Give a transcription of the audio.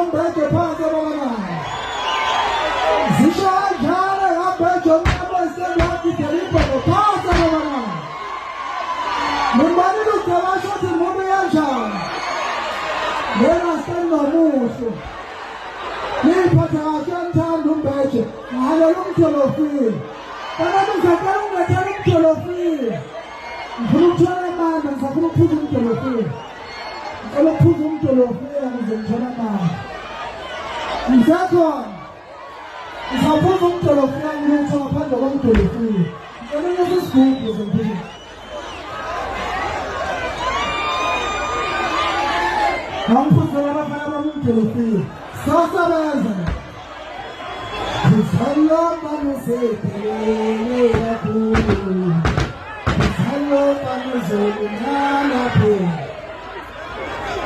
umbhede phansi ababana. Zisho kanjalo ngabhejo umnqabo esendwathi delipho phansi ababana. Nimbanile ucabasha ukuthi umuntu kanjani. Lena senomuhle. Niphatha kahle ngithanda umbhejo. Ngalo umtholofile. Abantu ngicela ungathela umtholofile. Ngifuna ukuthola amandla, ngifuna ukuphuza umtholofile. Ngicela ukuphuza umtholofile ukuze ngithole amandla. Ngisakhona. Ngizaphuza umtholofile ngilutho ngaphandle komtholofile. Ngicela ukuthi isigubhu zempilo. Ngangiphuthela abafana bami umtholofile. Sasebenza. Hello, Manu,